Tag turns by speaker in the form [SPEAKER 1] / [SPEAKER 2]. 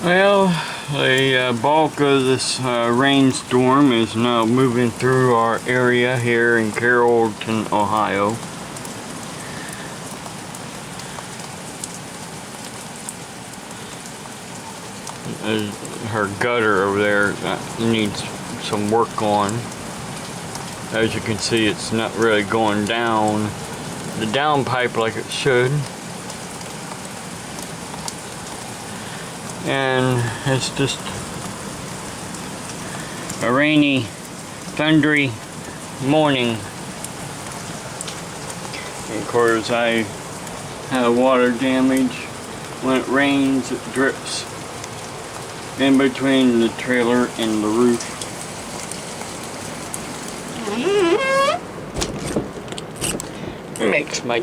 [SPEAKER 1] Well, the bulk of this rainstorm is now moving through our area here in Carrollton, Ohio. Her gutter over there needs some work on. As you can see, it's not really going down the downpipe like it should. And it's just a rainy, thundery morning. And of course, I have water damage. When it rains, it drips in between the trailer and the roof. Makes my